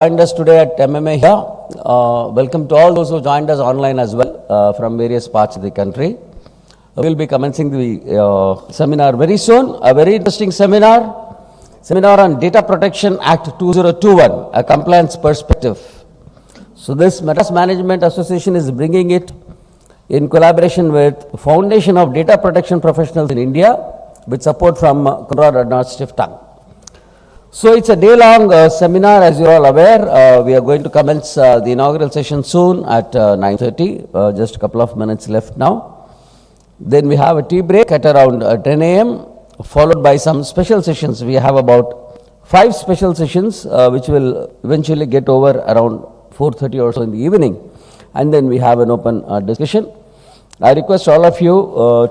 Joined us today at MMA here. Welcome to all those who joined us online as well from various parts of the country. We'll be commencing the seminar very soon. A very interesting seminar on Data Protection Act 2021, a compliance perspective. So this Madras Management Association is bringing it in collaboration with Foundation of Data Protection Professionals in India with support from Konrad Adenauer Stiftung. So it's a day-long seminar, as you're all aware. We are going to commence the inaugural session soon at 9:30. Just a couple of minutes left now. Then we have a tea break at around 10 a.m., followed by some special sessions. We have about 5 special sessions, which will eventually get over around 4:30 or so in the evening. And then we have an open discussion. I request all of you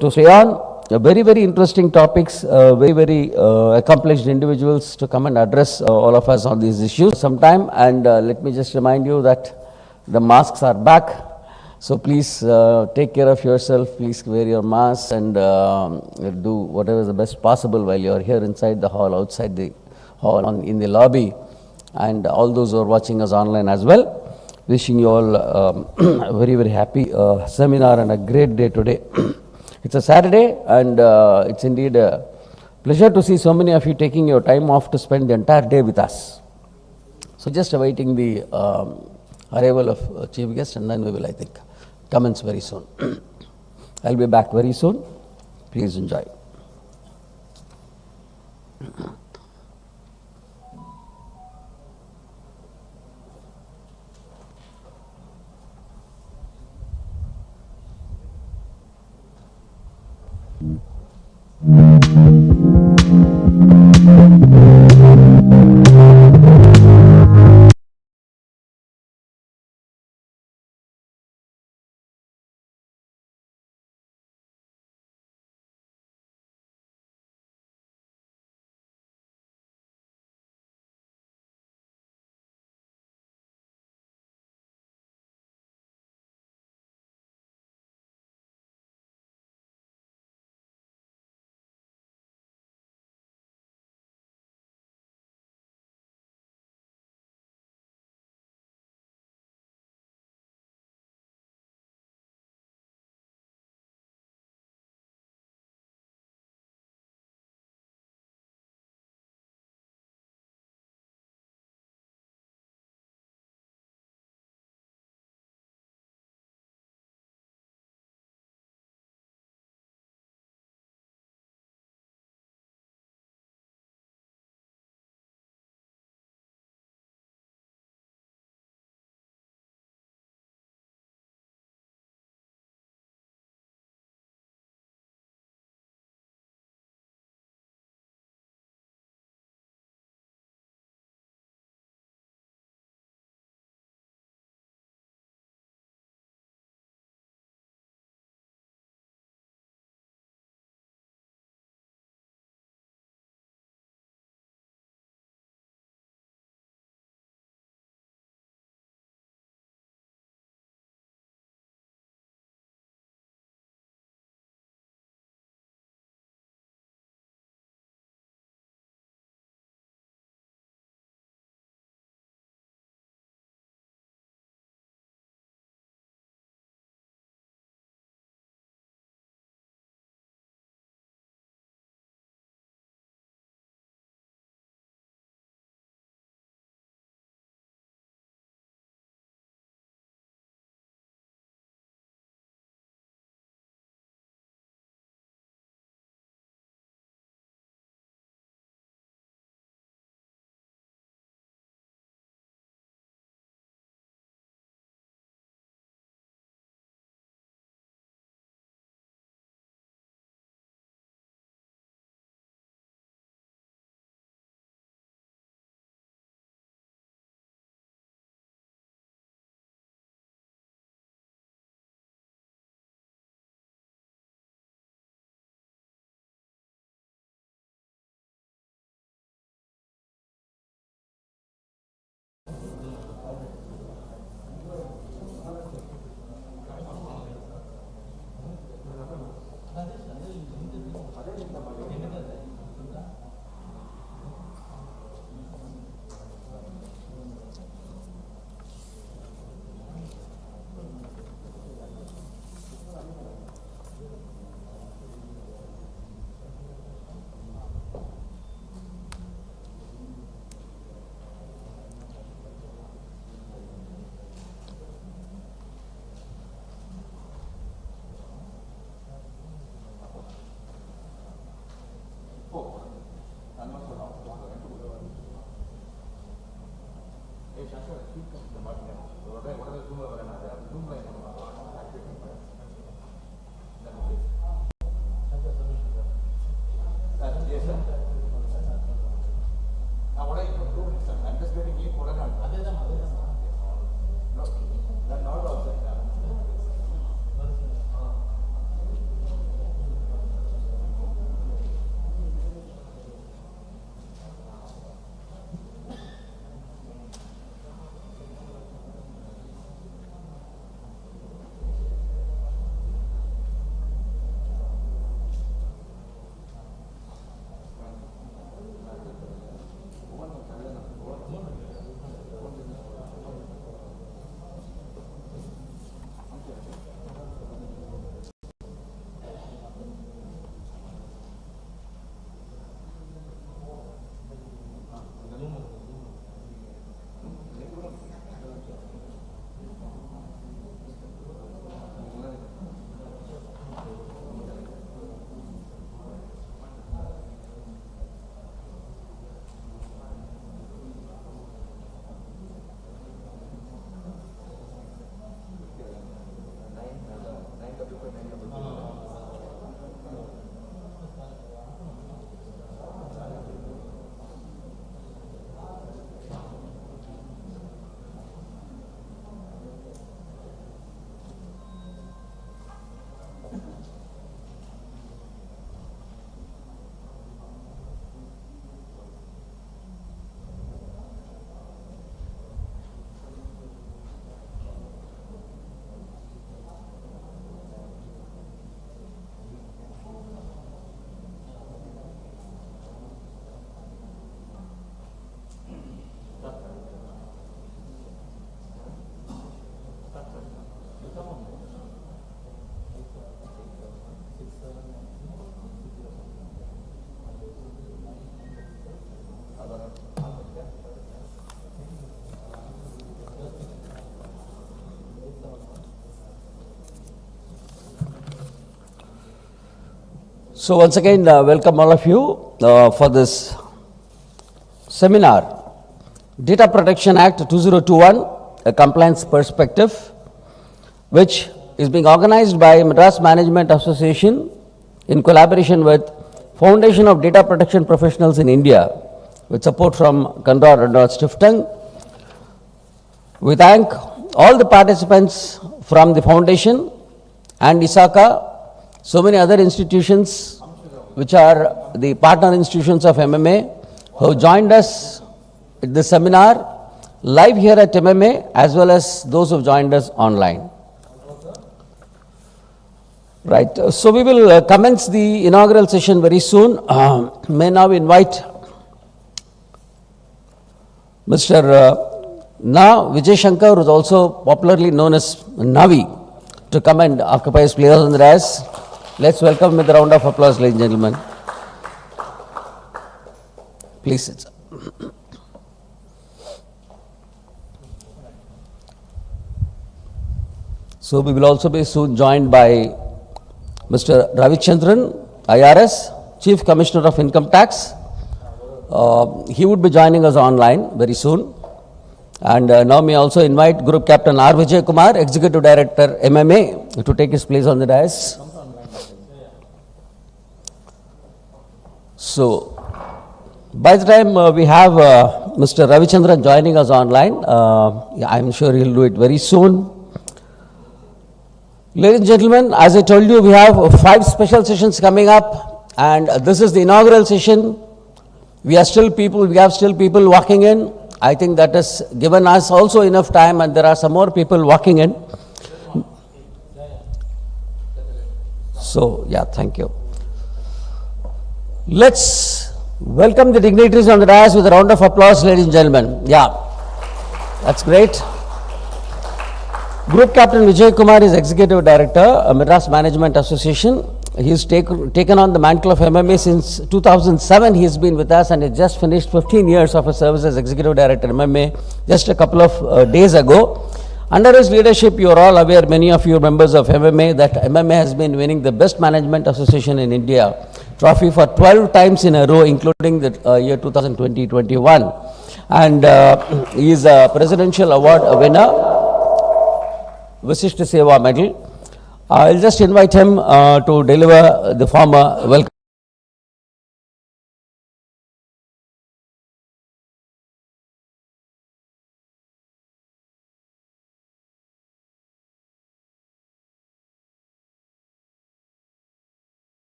to stay on. Very, very interesting topics, very accomplished individuals to come and address all of us on these issues sometime. And let me just remind you that the masks are back. So please take care of yourself. Please wear your mask and do whatever is the best possible while you are here inside the hall, outside the hall, in the lobby, and all those who are watching us online as well. Wishing you all a very happy seminar and a great day today. It's a Saturday, and it's indeed a pleasure to see so many of you taking your time off to spend the entire day with us. So just awaiting the arrival of chief guest, and then we will, I think, commence very soon. I'll be back very soon. Please enjoy. So once again, welcome all of you for this seminar, Data Protection Act 2021, a compliance perspective, which is being organized by Madras Management Association in collaboration with Foundation of Data Protection Professionals in India, with support from Konrad Adenauer Stiftung. We thank all the participants from the foundation and ISACA, so many other institutions which are the partner institutions of MMA who have joined us at this seminar live here at MMA, as well as those who have joined us online. Right, so we will commence the inaugural session very soon. May now invite Mr. Na Vijay Shankar, who is also popularly known as Navi, to come and occupy his place on the dais. Let's welcome with a round of applause, ladies and gentlemen. Please sit, sir. So we will also be soon joined by Mr. Ravichandran, IRS, Chief Commissioner of Income Tax. He would be joining us online very soon. And now may I also invite Group Captain R. Vijay Kumar, Executive Director, MMA, to take his place on the dais. So, by the time we have Mr. Ravichandran joining us online, I'm sure he'll do it very soon. Ladies and gentlemen, as I told you, we have 5 special sessions coming up, and this is the inaugural session. We have still people walking in. I think that has given us also enough time, and there are some more people walking in. So, yeah, thank you. Let's welcome the dignitaries on the dais with a round of applause, ladies and gentlemen. Yeah, that's great. Group Captain Vijay Kumar is Executive Director, Madras Management Association. He's taken on the mantle of MMA since 2007. He's been with us and has just finished 15 years of his service as Executive Director MMA just a couple of days ago. Under his leadership, you are all aware, many of you members of MMA, that MMA has been winning the Best Management Association in India trophy for 12 times in a row, including the year 2020-21. and he is a Presidential Award winner, Visishta Seva Medal. I'll just invite him to deliver the former welcome.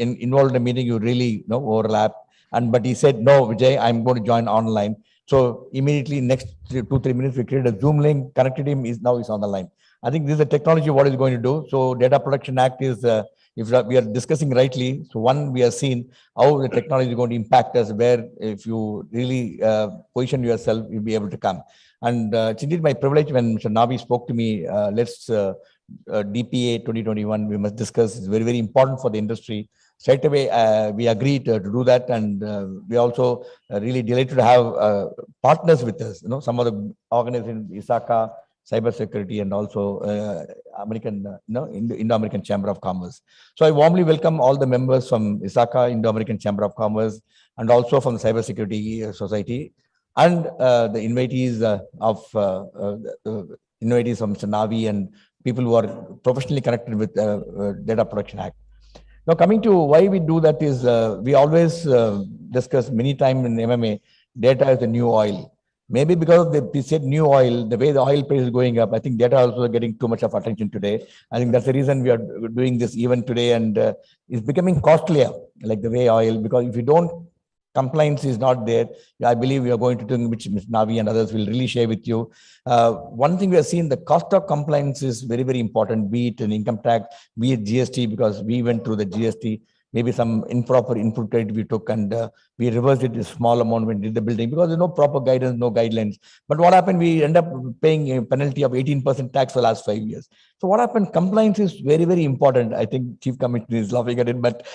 Involved in a meeting, you really overlap. But he said, no, Vijay, I'm going to join online. So immediately next 2-3 minutes, we created a Zoom link, connected him, now he's on the line. I think this is a technology, what is going to do. So Data Protection Act is, if we are discussing rightly, so one, we have seen how the technology is going to impact us, where if you really position yourself, you'll be able to come. And it's indeed my privilege when Mr. Navi spoke to me, DPA 2021, we must discuss. It's very, very important for the industry. Straight away, we agreed to do that, and we also really delighted to have partners with us. Some of the organizations, ISACA, cybersecurity, and also American, Indo-American Chamber of Commerce. So I warmly welcome all the members from ISACA, Indo-American Chamber of Commerce, and also from the Cybersecurity Society, and the invitees invitees from Mr. Navi and people who are professionally connected with Data Protection Act. Now, coming to why we do that is we always discuss many times in MMA, data is the new oil. Maybe because they said new oil, the way the oil price is going up, I think data also getting too much of attention today. I think that's the reason we are doing this even today, and it's becoming costlier, like the way oil, because if you don't, compliance is not there. I believe we are going to do, which Mr. Navi and others will really share with you. One thing we have seen, the cost of compliance is very, very important, be it an income tax, be it GST, because we went through the GST, maybe some improper input rate we took, and we reversed it a small amount when we did the building, because there's no proper guidance, no guidelines. But what happened, we end up paying a penalty of 18% tax for the last 5 years. So what happened, compliance is very, very important. I think Chief Commissioner is laughing at it, but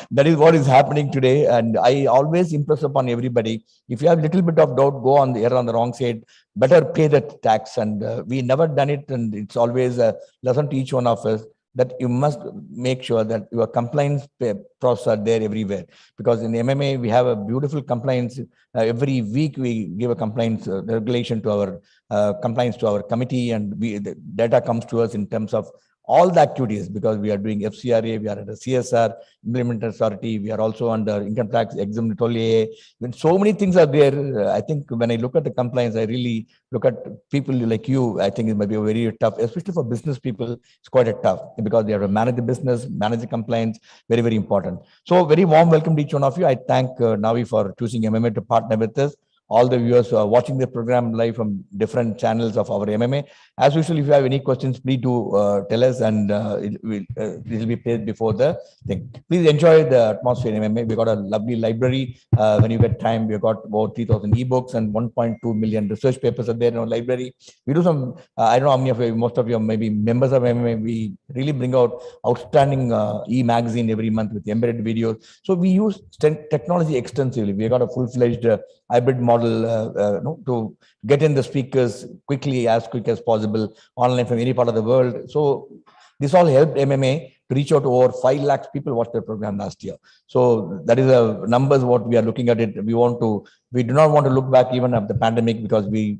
that is what is happening today. And I always impress upon everybody, if you have a little bit of doubt, go on the wrong side, better pay that tax. And we never done it, and it's always a lesson to each one of us, that you must make sure that your compliance process are there everywhere. Because in MMA, we have a beautiful compliance. Every week, we give a compliance regulation to our compliance to our committee, and the data comes to us in terms of all the activities, because we are doing FCRA, we are under CSR, Implementation Authority, we are also under Income Tax Exempt Toll. When so many things are there, I think when I look at the compliance, I really look at people like you. I think it might be very tough, especially for business people. It's quite a tough, because they have to manage the business, manage the compliance, very, very important. So very warm welcome to each one of you. I thank Navi for choosing MMA to partner with us. All the viewers who are watching the program live from different channels of our MMA. As usual, if you have any questions, please do tell us, and it will be placed before the thing. Please enjoy the atmosphere in MMA. We got a lovely library. When you get time, we got about 3,000 ebooks and 1.2 million research papers are there in our library. We do some, I don't know how many of you, most of you maybe members of MMA, we really bring out outstanding e-magazine every month with embedded videos. So we use technology extensively. We got a full-fledged hybrid model to get in the speakers quickly, as quick as possible, online from any part of the world. So this all helped MMA to reach out to over 5 lakhs people watched the program last year. So that is a numbers what we are looking at it. We do not want to look back even at the pandemic, because we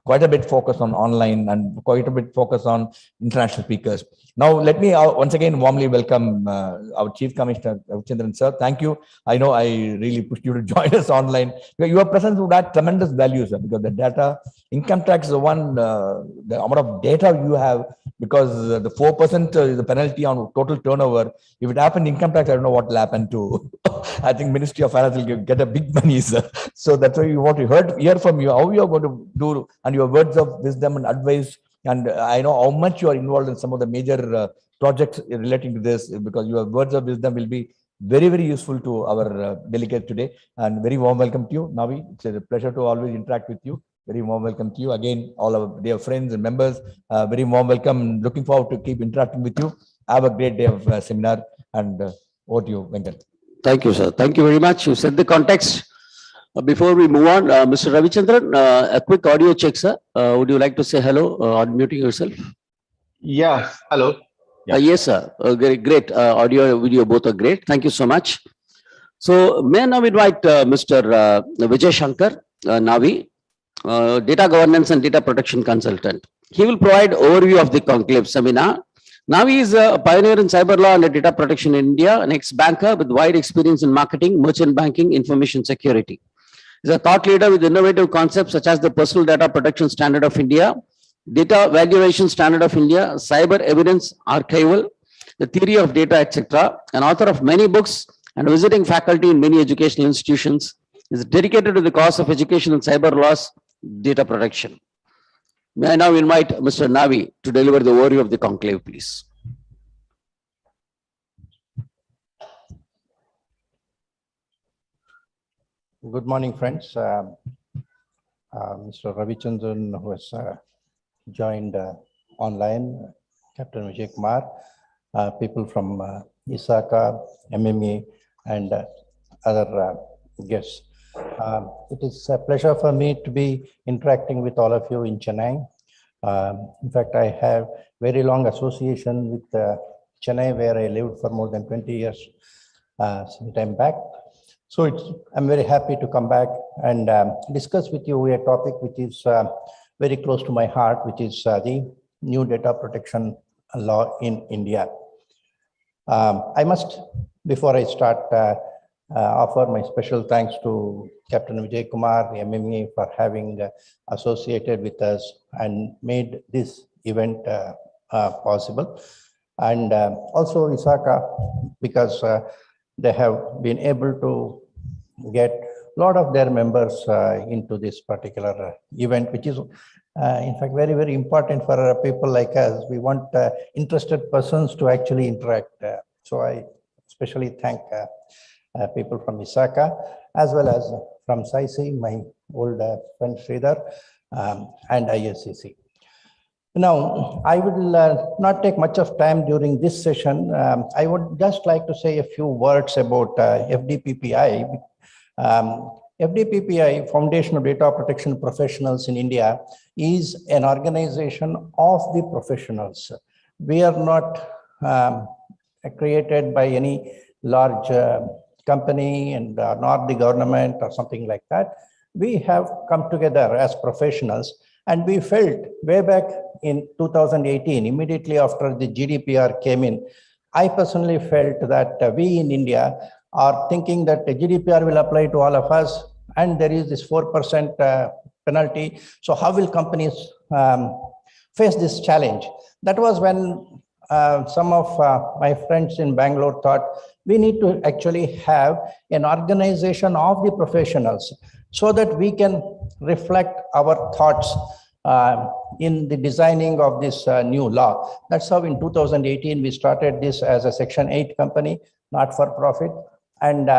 quite a bit focused on online and quite a bit focused on international speakers. Now, let me once again warmly welcome our Chief Commissioner, Ravichandran sir. Thank you. I know I really pushed you to join us online. Your presence would add tremendous value, sir, because the data, income tax is the one, the amount of data you have, because the 4% is the penalty on total turnover. If it happened income tax, I don't know what will happen to. I think Ministry of Finance will get a big money, sir. So that's why we want to hear from you how you are going to do, and your words of wisdom and advice. And I know how much you are involved in some of the major projects relating to this, because your words of wisdom will be very, very useful to our delegate today. And very warm welcome to you, Navi. It's a pleasure to always interact with you. Very warm welcome to you. Again, all our dear friends and members, very warm welcome. Looking forward to keep interacting with you. Have a great day of seminar, and over to you, Venkat. Thank you, sir. Thank you very much. You set the context. Before we move on, Mr. Ravichandran, a quick audio check, sir. Would you like to say hello, unmuting yourself? Yeah, hello. Yeah. Yes, sir. Great. Audio and video both are great. Thank you so much. So, may I now invite Mr. Vijay Shankar Navi, Data Governance and Data Protection Consultant. He will provide overview of the conclave seminar. Navi is a pioneer in cyber law and data protection in India, an ex-banker with wide experience in marketing, merchant banking, information security. He is a thought leader with innovative concepts such as the Personal Data Protection Standard of India, Data Valuation Standard of India, Cyber Evidence Archival, the Theory of Data, etc. An author of many books and visiting faculty in many educational institutions. Is dedicated to the cause of education in cyber laws, data protection. May I now invite Mr. Navi to deliver the overview of the conclave, please. Good morning, friends. Mr. Ravichandran, who has joined online, Captain Vijay Kumar, people from ISACA, MMA, and other guests. It is a pleasure for me to be interacting with all of you in Chennai. In fact, I have very long association with Chennai, where I lived for more than 20 years some time back. So I'm very happy to come back and discuss with you a topic which is very close to my heart, which is the new data protection law in India. I must, before I start, offer my special thanks to Captain Vijay Kumar, MMA, for having associated with us and made this event possible. And also ISACA, because they have been able to get a lot of their members into this particular event, which is in fact very, very important for people like us. We want interested persons to actually interact. So I especially thank people from ISACA, as well as from SAICI, my old friend Sridhar, and ISCC. Now, I will not take much of time during this session. I would just like to say a few words about FDPPI. FDPPI, Foundation of Data Protection Professionals in India, is an organization of the professionals. We are not created by any large company and not the government or something like that. We have come together as professionals, and we felt way back in 2018, immediately after the GDPR came in, I personally felt that we in India are thinking that the GDPR will apply to all of us, and there is this 4% penalty. So how will companies face this challenge? That was when some of my friends in Bangalore thought we need to actually have an organization of the professionals so that we can reflect our thoughts in the designing of this new law. That's how in 2018 we started this as a Section 8 company, not for profit. And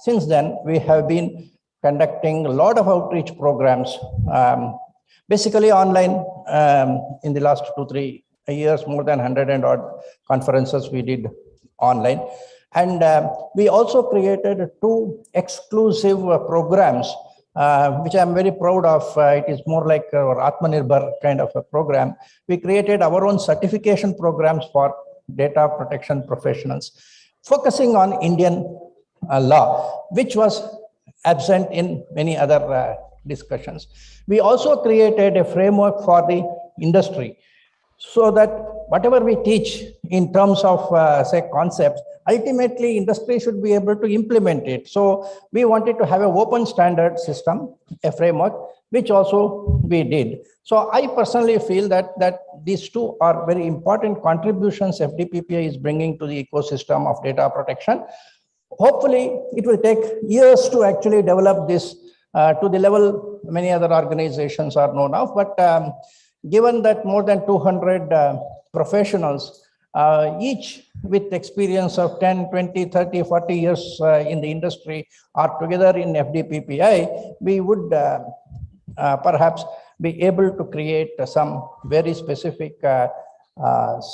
since then, we have been conducting a lot of outreach programs, basically online. In the last 2-3 years, more than 100 and odd conferences we did online. And we also created 2 exclusive programs, which I'm very proud of. It is more like our Atmanirbhar kind of a program. We created our own certification programs for data protection professionals, focusing on Indian law, which was absent in many other discussions. We also created a framework for the industry, so that whatever we teach in terms of, say, concepts, ultimately industry should be able to implement it. So we wanted to have an open standard system, a framework, which also we did. So I personally feel that these 2 are very important contributions FDPPI is bringing to the ecosystem of data protection. Hopefully, it will take years to actually develop this to the level many other organizations are known of. But given that more than 200 professionals, each with experience of 10, 20, 30, 40 years in the industry are together in FDPPI, we would perhaps be able to create some very specific,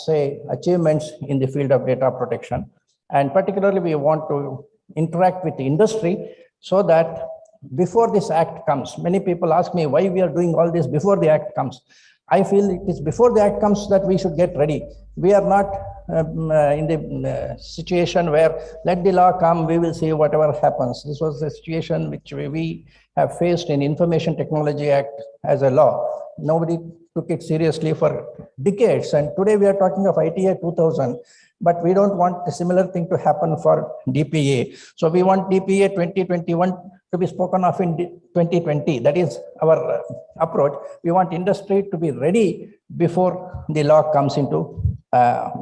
say, achievements in the field of data protection. And particularly, we want to interact with the industry so that before this act comes. Many people ask me why we are doing all this before the act comes. I feel it is before the act comes that we should get ready. We are not in the situation where let the law come, we will see whatever happens. This was the situation which we have faced in Information Technology Act as a law. Nobody took it seriously for decades. And today we are talking of ITA 2000, but we don't want a similar thing to happen for DPA. So we want DPA 2021 to be spoken of in 2020. That is our approach. We want industry to be ready before the law comes into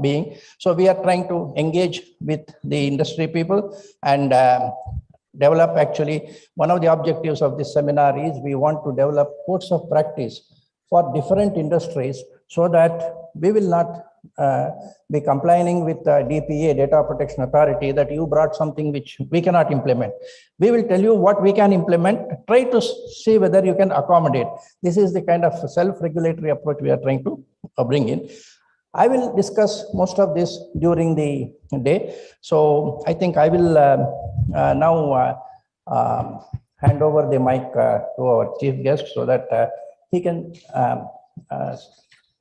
being. So we are trying to engage with the industry people and develop, actually, one of the objectives of this seminar is we want to develop codes of practice for different industries so that we will not be complaining with the DPA, Data Protection Authority, that you brought something which we cannot implement. We will tell you what we can implement, try to see whether you can accommodate. This is the kind of self-regulatory approach we are trying to bring in. I will discuss most of this during the day. So I think I will now hand over the mic to our chief guest so that he can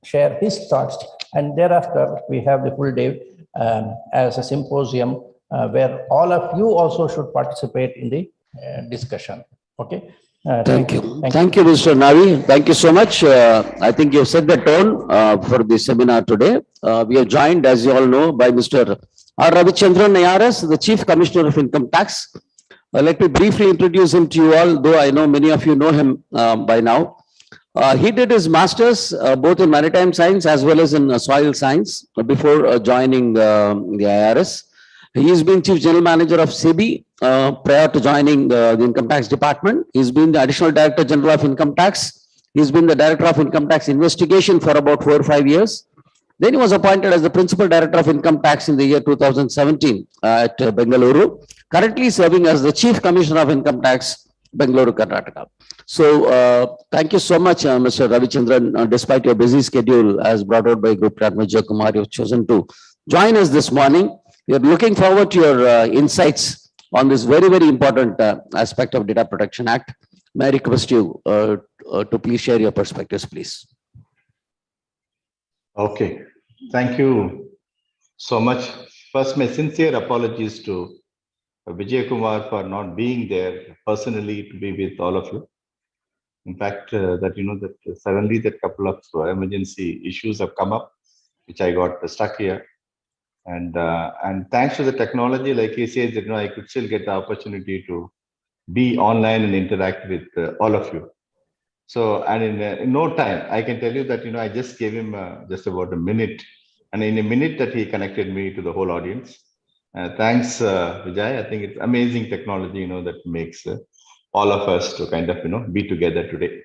share his thoughts. And thereafter, we have the full day as a symposium where all of you also should participate in the discussion. Okay. Thank you. Thank you, Mr. Navi. Thank you so much. I think you've set the tone for the seminar today. We are joined, as you all know, by Mr. R. Ravichandran ARS, the Chief Commissioner of Income Tax. Let me briefly introduce him to you all, though I know many of you know him by now. He did his master's both in maritime science as well as in soil science before joining the IRS. He has been Chief General Manager of SEBI prior to joining the Income Tax Department. He's been the Additional Director General of Income Tax. He's been the Director of Income Tax Investigation for about 4 or 5 years. Then he was appointed as the Principal Director of Income Tax in the year 2017 at Bengaluru, currently serving as the Chief Commissioner of Income Tax, Bengaluru, Karnataka. So thank you so much, Mr. Ravichandran, despite your busy schedule as brought out by Group Vijay Kumar, you've chosen to join us this morning. We are looking forward to your insights on this very, very important aspect of Data Protection Act. May I request you to please share your perspectives, please. Okay, thank you so much. First, my sincere apologies to Vijay Kumar for not being there personally to be with all of you. In fact, that suddenly that couple of emergency issues have come up, which I got stuck here. And thanks to the technology, like he says, I could still get the opportunity to be online and interact with all of you. So, and in no time, I can tell you that, I just gave him just about a minute. And in a minute that he connected me to the whole audience. Thanks, Vijay. I think it's amazing technology, that makes all of us to kind of, be together today.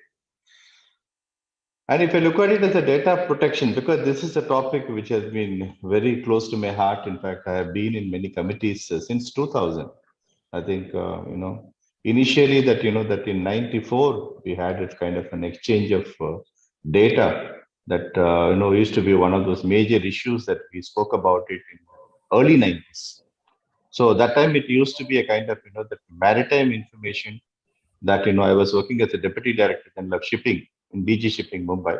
And if I look at it as a data protection, because this is a topic which has been very close to my heart. In fact, I have been in many committees since 2000. I think, initially that, that in 94, we had it kind of an exchange of data that, used to be one of those major issues that we spoke about it in early 90s. So that time it used to be a kind of, the maritime information that, I was working as a Deputy Director General of Shipping in DG Shipping, Mumbai.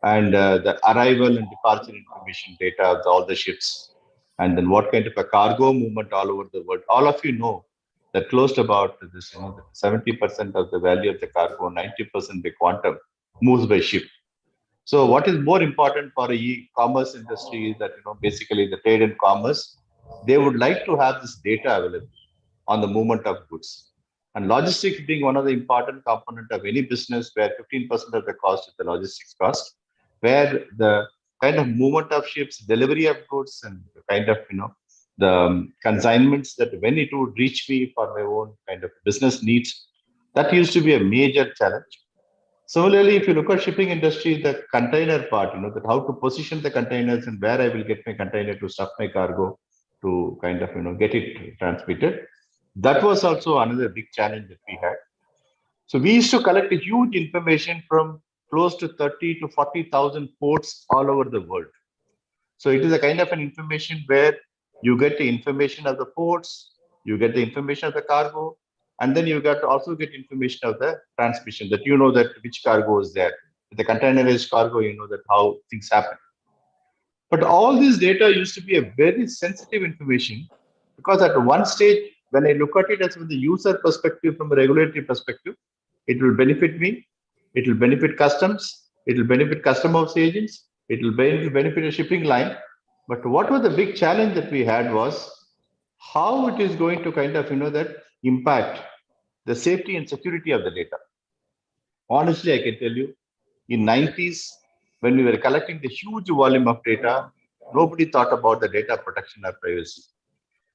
And the arrival and departure information data of all the ships. And then what kind of a cargo movement all over the world. All of you know that close to about this, 70% of the value of the cargo, 90% the quantum moves by ship. So what is more important for e-commerce industry is that, basically the trade and commerce, they would like to have this data available on the movement of goods. And logistics being one of the important component of any business where 15% of the cost is the logistics cost, where the kind of movement of ships, delivery of goods, and the kind of, the consignments that when it would reach me for my own kind of business needs, that used to be a major challenge. Similarly, if you look at shipping industry, the container part, that how to position the containers and where I will get my container to stuff my cargo to kind of, get it transmitted. That was also another big challenge that we had. So we used to collect a huge information from close to 30 to 40,000 ports all over the world. So it is a kind of an information where you get the information of the ports, you get the information of the cargo, And then you got to also get information of the transmission, that you know that which cargo is there. The containerized cargo, you know that how things happen. But all this data used to be a very sensitive information, because at one stage, when I look at it as from the user perspective, from a regulatory perspective, it will benefit me, it will benefit customs, it will benefit customs agents, it will benefit a shipping line. But what was the big challenge that we had was how it is going to kind of, that impact the safety and security of the data. Honestly, I can tell you, in 90s, when we were collecting the huge volume of data, nobody thought about the data protection or privacy.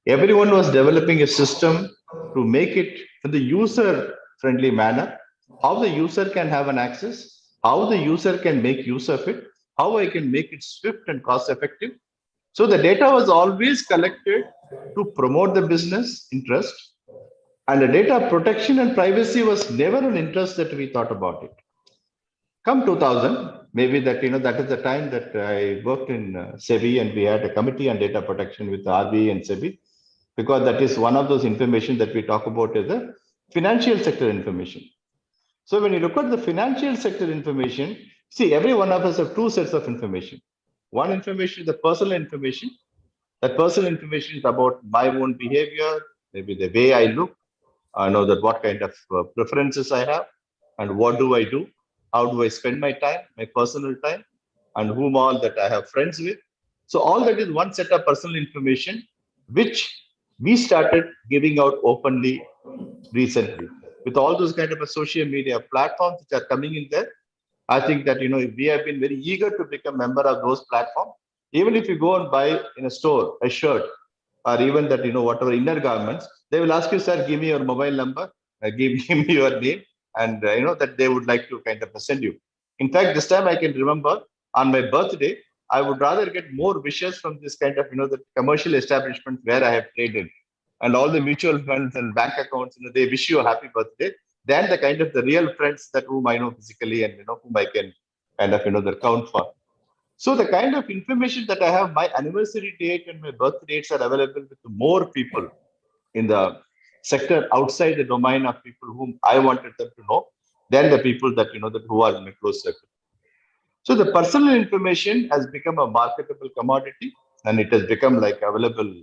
Everyone was developing a system to make it in the user-friendly manner, how the user can have an access, how the user can make use of it, how I can make it swift and cost-effective. So the data was always collected to promote the business interest, and the data protection and privacy was never an interest that we thought about it. Come 2000, maybe that, that is the time that I worked in SEBI, and we had a committee on data protection with RBI and SEBI, because that is one of those information that we talk about is the financial sector information. So when you look at the financial sector information, see, every one of us have two sets of information. One information is the personal information. That personal information is about my own behavior, maybe the way I look. I know that what kind of preferences I have, and what do I do, how do I spend my time, my personal time, and whom all that I have friends with. So all that is one set of personal information, which we started giving out openly recently. With all those kind of a social media platforms which are coming in there, I think that, we have been very eager to become member of those platforms. Even if you go and buy in a store a shirt, or even that, whatever inner garments, they will ask you, sir, give me your mobile number, give me your name, and that they would like to kind of send you. In fact, this time I can remember on my birthday, I would rather get more wishes from this kind of, the commercial establishment where I have traded, and all the mutual funds and bank accounts, they wish you a happy birthday, than the kind of the real friends that whom I know physically, and, whom I can kind of, the count for. So the kind of information that I have, my anniversary date and my birth dates are available with more people in the sector outside the domain of people whom I wanted them to know than the people that, that who are in my close circle. So the personal information has become a marketable commodity, and it has become like available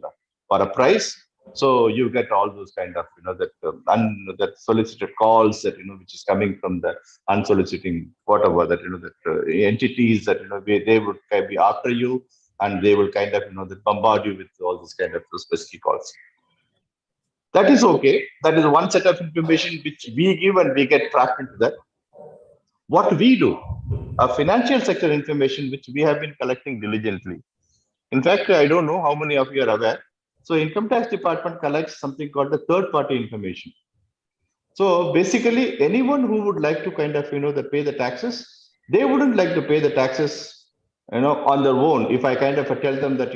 for a price. So you get all those kind of, that solicited calls that, which is coming from the unsolicited, whatever that, that entities that, they would be after you, and they will kind of, that bombard you with all this kind of specific calls. That is okay. That is one set of information which we give, and we get tracked into that. What we do, a financial sector information which we have been collecting diligently. In fact, I don't know how many of you are aware. So income tax department collects something called the third party information. So basically anyone who would like to kind of, that pay the taxes, they wouldn't like to pay the taxes, on their own. If I kind of tell them that,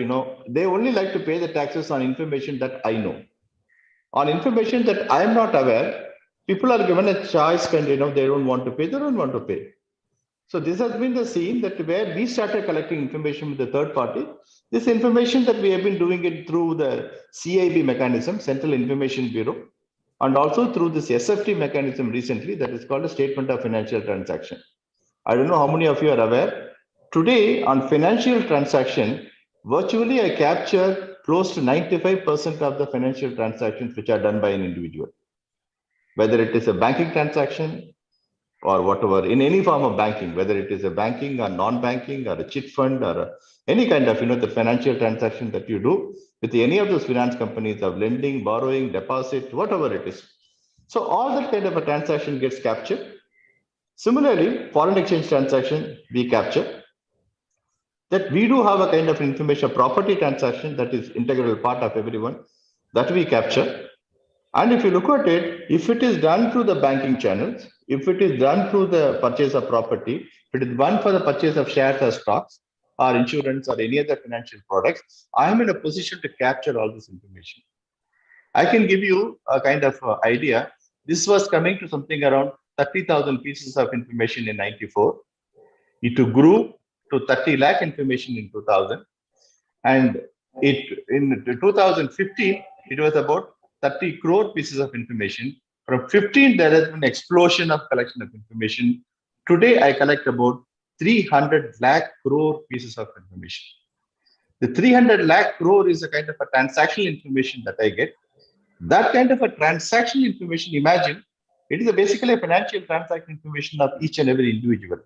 they only like to pay the taxes on information that I know. On information that I am not aware, people are given a choice, and, they don't want to pay, they don't want to pay. So this has been the scene that where we started collecting information with the third party. This information that we have been doing it through the CIB mechanism, Central Information Bureau, and also through this SFT mechanism recently, that is called a Statement of Financial Transaction. I don't know how many of you are aware. Today on financial transaction, virtually I capture close to 95% of the financial transactions which are done by an individual. Whether it is a banking transaction, or whatever, in any form of banking, whether it is a banking or non-banking or a chit fund or any kind of, the financial transaction that you do with any of those finance companies of lending, borrowing, deposit, whatever it is. So all that kind of a transaction gets captured. Similarly, foreign exchange transaction we capture. That we do have a kind of information, property transaction that is integral part of everyone that we capture. And if you look at it, if it is done through the banking channels, if it is done through the purchase of property, if it is done for the purchase of shares or stocks or insurance or any other financial products, I am in a position to capture all this information. I can give you a kind of idea. This was coming to something around 30,000 pieces of information in 94. It grew to 30 lakh information in 2000. And in 2015, it was about 30 crore pieces of information. From 15, there has been an explosion of collection of information. Today, I collect about 300 lakh crore pieces of information. The 300 lakh crore is a kind of a transactional information that I get. That kind of a transaction information, imagine, it is basically a financial transaction information of each and every individual.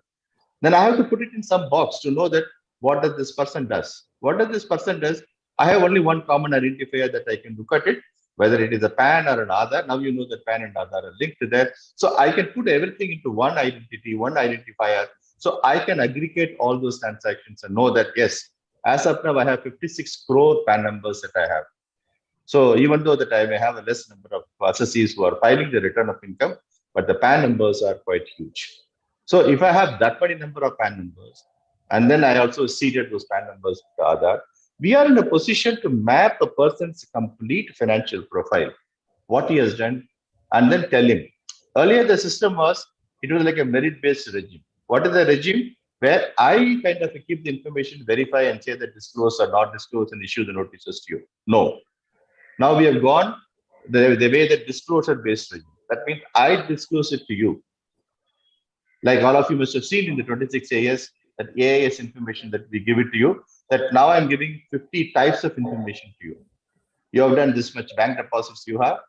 Then I have to put it in some box to know that what does this person does. What does this person does? I have only one common identifier that I can look at it, whether it is a PAN or an Aadhaar. Now you know that PAN and Aadhaar are linked to that. So I can put everything into one identity, one identifier. So I can aggregate all those transactions and know that, yes, as of now, I have 56 crore PAN numbers that I have. So even though that I may have a less number of assessees who are filing the return of income, but the PAN numbers are quite huge. So if I have that many number of PAN numbers, and then I also seeded those PAN numbers to Aadhaar, we are in a position to map a person's complete financial profile, what he has done, and then tell him. Earlier, the system was, it was like a merit-based regime. What is the regime? Where I kind of keep the information, verify and say that disclose or not disclose and issue the notices to you. No. Now we have gone the way that disclosure-based regime. That means I disclose it to you. Like all of you must have seen in the 26 AS, that AIS information that we give it to you, that now I'm giving 50 types of information to you. You have done this much bank deposits you have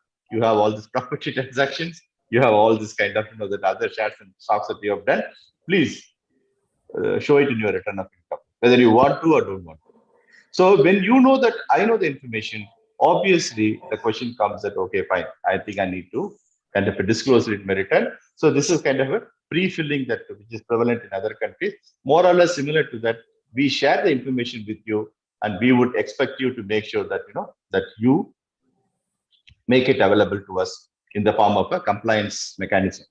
all these property transactions, you have all this kind of, that other shares and stocks that you have done. Please show it in your return of income, whether you want to or don't want to. So when you know that I know the information, obviously the question comes that, okay, fine, I think I need to kind of disclose it in my return. So this is kind of a pre-filling that which is prevalent in other countries, more or less similar to that. We share the information with you, and we would expect you to make sure that that you make it available to us in the form of a compliance mechanism.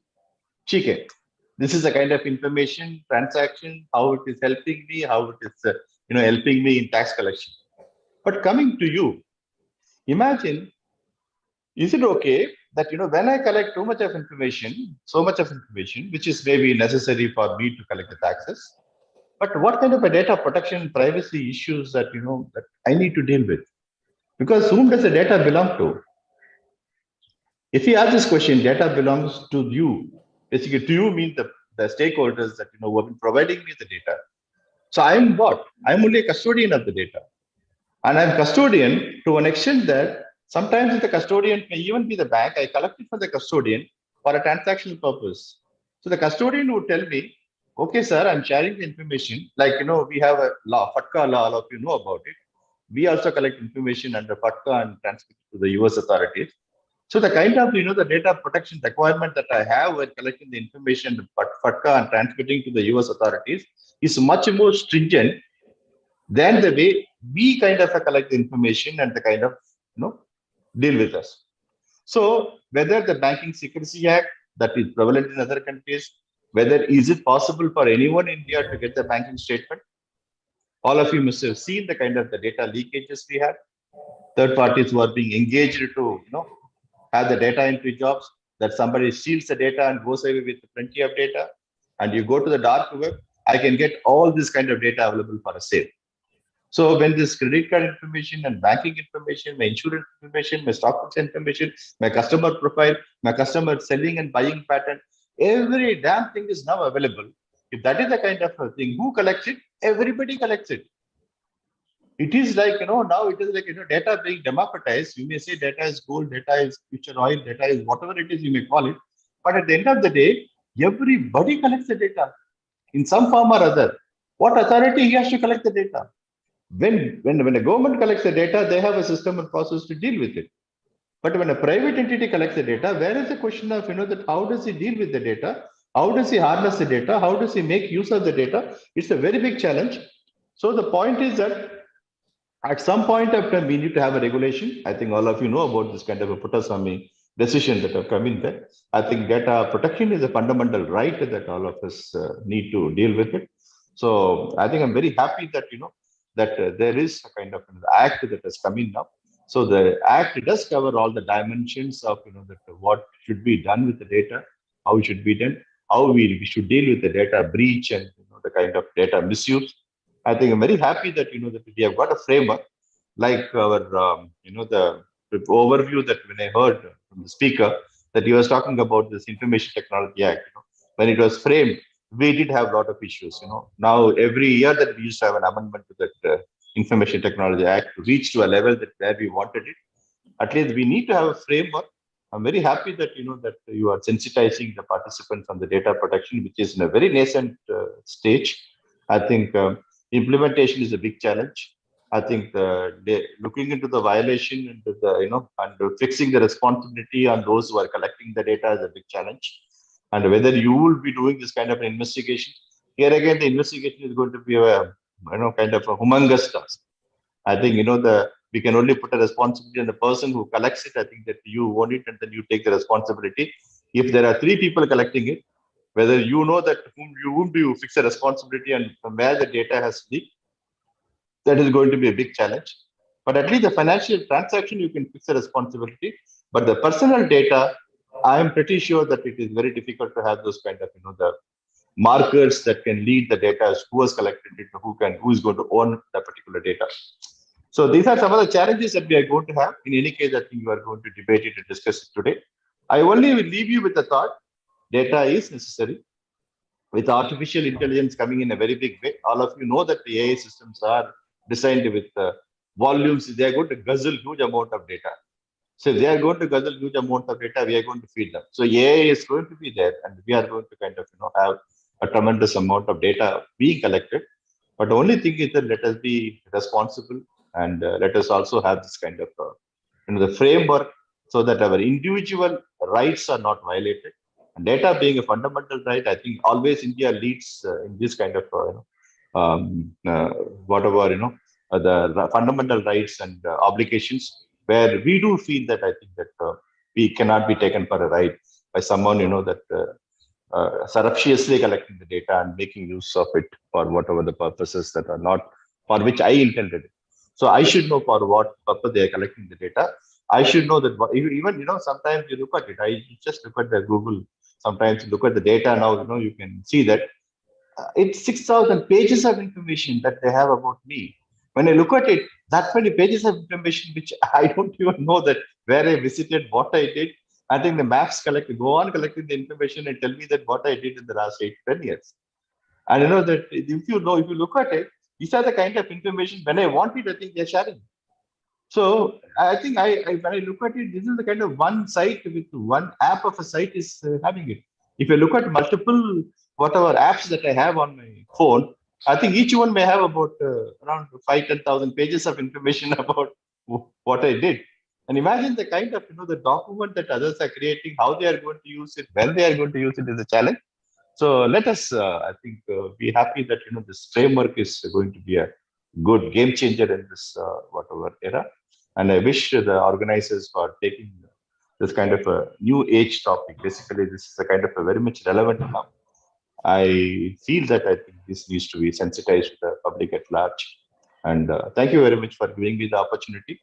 Okay. This is a kind of information transaction, how it is helping me, how it is helping me in tax collection. But coming to you, imagine, is it okay that when I collect so much of information, which is maybe necessary for me to collect the taxes, but what kind of a data protection and privacy issues that that I need to deal with? Because whom does the data belong to? If you ask this question, data belongs to you. Basically, to you means the stakeholders that who have been providing me the data. So I'm what? I'm only a custodian of the data. And I'm custodian to an extent that sometimes the custodian may even be the bank. I collect it from the custodian for a transactional purpose. So the custodian would tell me, okay, sir, I'm sharing the information. Like, we have a law, FATCA law, all of you know about it. We also collect information under FATCA and transmit it to the US authorities. So the kind of, the data protection requirement that I have when collecting the information, FATCA and transmitting to the US authorities is much more stringent than the way we kind of collect the information and the kind of, deal with us. So whether the Banking Secrecy Act that is prevalent in other countries, whether is it possible for anyone in India to get the banking statement? All of you must have seen the kind of the data leakages we have. Third parties who are being engaged to, have the data entry jobs, that somebody steals the data and goes away with plenty of data, and you go to the dark web, I can get all this kind of data available for a sale. So when this credit card information and banking information, my insurance information, my stock information, my customer profile, my customer selling and buying pattern, every damn thing is now available. If that is the kind of thing, who collects it? Everybody collects it. It is like, now it is like, data being democratized. You may say data is gold, data is future oil, data is whatever it is you may call it. But at the end of the day, everybody collects the data in some form or other. What authority he has to collect the data? When a government collects the data, they have a system and process to deal with it. But when a private entity collects the data, where is the question of, that how does he deal with the data? How does he harness the data? How does he make use of the data? It's a very big challenge. So the point is that at some point of time, we need to have a regulation. I think all of you know about this kind of a Puttaswamy decision that have come in there. I think data protection is a fundamental right that all of us need to deal with it. So I think I'm very happy that, that there is a kind of an act that has come in now. So the act does cover all the dimensions of, that what should be done with the data, how it should be done, how we should deal with the data breach and the kind of data misuse. I think I'm very happy that that we have got a framework like our the overview that when I heard from the speaker, that you was talking about this Information Technology Act. When it was framed, we did have a lot of issues. Now every year that we used to have an amendment to that Information Technology Act to reach to a level that where we wanted it. At least we need to have a framework. I'm very happy that that you are sensitizing the participants on the data protection, which is in a very nascent stage. I think implementation is a big challenge. I think looking into the violation and and fixing the responsibility on those who are collecting the data is a big challenge. And whether you will be doing this kind of an investigation, here again the investigation is going to be a kind of a humongous task. I think we can only put a responsibility on the person who collects it. I think that you own it and then you take the responsibility. If there are 3 people collecting it, whether that whom do you fix the responsibility and from where the data has leaked, that is going to be a big challenge. But at least the financial transaction, you can fix the responsibility. But the personal data, I am pretty sure that it is very difficult to have those kind of, the markers that can lead the data as who has collected it, who is going to own the particular data. So these are some of the challenges that we are going to have. In any case, I think we are going to debate it and discuss it today. I only will leave you with the thought, data is necessary. With artificial intelligence coming in a very big way, all of you know that the AI systems are designed with volumes. They are going to guzzle huge amount of data. So if they are going to guzzle huge amount of data, we are going to feed them. So AI is going to be there, and we are going to kind of have a tremendous amount of data being collected. But the only thing is that let us be responsible and let us also have this kind of the framework so that our individual rights are not violated. And data being a fundamental right, I think always India leads in this kind of the fundamental rights and obligations, where we do feel that I think that we cannot be taken for a ride by someone that surreptitiously collecting the data and making use of it for whatever the purposes that are not for which I intended it. So I should know for what purpose they are collecting the data. I should know that even sometimes you look at it. I just look at the Google. Sometimes you look at the data now. You can see that it's 6,000 pages of information that they have about me. When I look at it, that many pages of information which I don't even know that where I visited, what I did. I think the maps go on collecting the information and tell me that what I did in the last 8 to 10 years. And that if you look at it, these are the kind of information when I want it, I think they're sharing. So I think when I look at it, this is the kind of one site with one app of a site is having it. If you look at multiple whatever apps that I have on my phone, I think each one may have about around 5,000-10,000 pages of information about what I did. And imagine the kind of the document that others are creating, how they are going to use it, when they are going to use it is a challenge. So let us, I think, be happy that this framework is going to be a good game changer in this whatever era. And I wish the organizers for taking this kind of a new age topic. Basically, this is a kind of a very much relevant now. I feel that I think this needs to be sensitized to the public at large. And thank you very much for giving me the opportunity.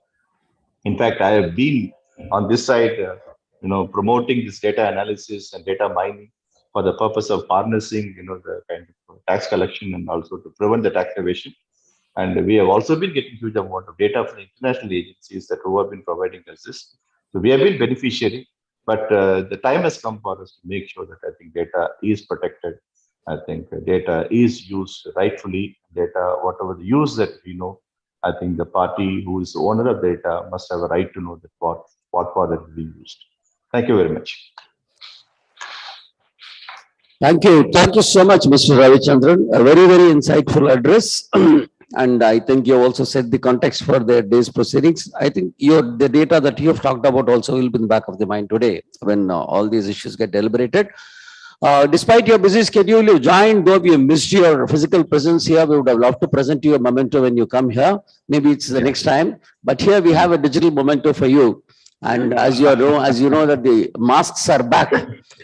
In fact, I have been on this side, promoting this data analysis and data mining for the purpose of harnessing, the kind of tax collection and also to prevent the tax evasion. And we have also been getting huge amount of data from international agencies that who have been providing us this. So we have been beneficiary, but the time has come for us to make sure that I think data is protected. I think data is used rightfully. Data, whatever the use that we know, I think the party who is the owner of data must have a right to know that what for that being used. Thank you very much. Thank you. Thank you so much, Mr. Ravichandran. A very, very insightful address. And I think you also set the context for the day's proceedings. I think the data that you have talked about also will be in the back of the mind today when all these issues get deliberated. Despite your busy schedule, you joined, though we missed your physical presence here. We would have loved to present you a memento when you come here. Maybe it's the next time. But here we have a digital memento for you. And as you know that the masks are back.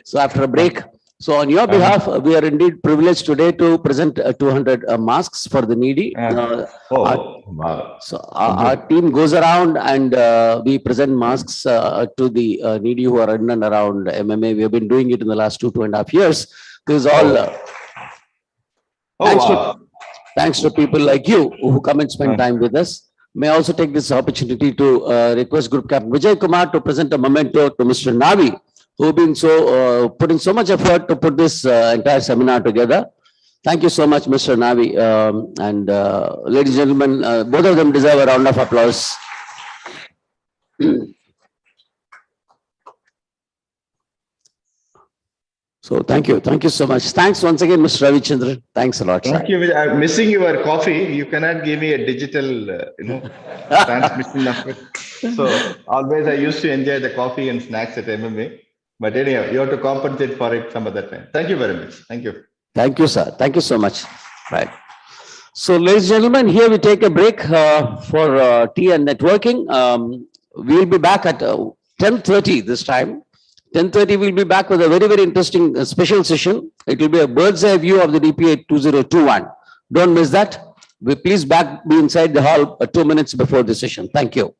So after a break. So on your behalf, we are indeed privileged today to present 200 masks for the needy. So our team goes around and we present masks to the needy who are in and around MMA. We have been doing it in the last 2.5 years. This is all thanks to people like you who come and spend time with us. May I also take this opportunity to request Group Captain Vijay Kumar to present a memento to Mr. Navi, who've been putting so much effort to put this entire seminar together. Thank you so much, Mr. Navi. And ladies and gentlemen, both of them deserve a round of applause. So thank you. Thank you so much. Thanks once again, Mr. Ravichandran. Thanks a lot, sir. Thank you. I'm missing your coffee. You cannot give me a digital, transmission of it. So always I used to enjoy the coffee and snacks at MMA. But anyhow, you have to compensate for it some other time. Thank you very much. Thank you. Thank you, sir. Thank you so much. Right. So, ladies and gentlemen, here we take a break for tea and networking. We'll be back at 10:30 this time. 10:30, we'll be back with a very, very interesting special session. It will be a bird's eye view of the DPA 2021. Don't miss that. Please be inside the hall 2 minutes before the session. Thank you.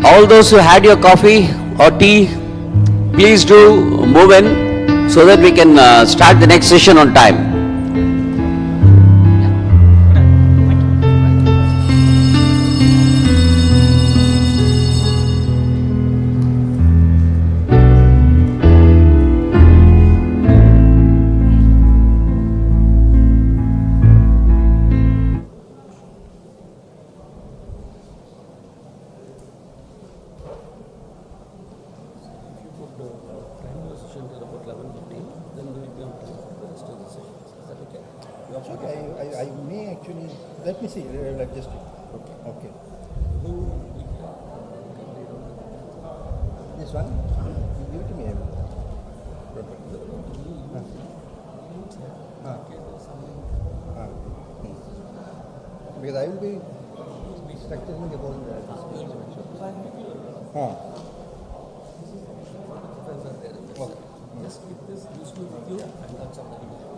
All those who had your coffee or tea, please do move in so that we can start the next session on time. Okay, I may actually, let me see, just, okay. This one, give it to me. Because I will be structuring about this. Okay. Just keep this useful with you and that's all.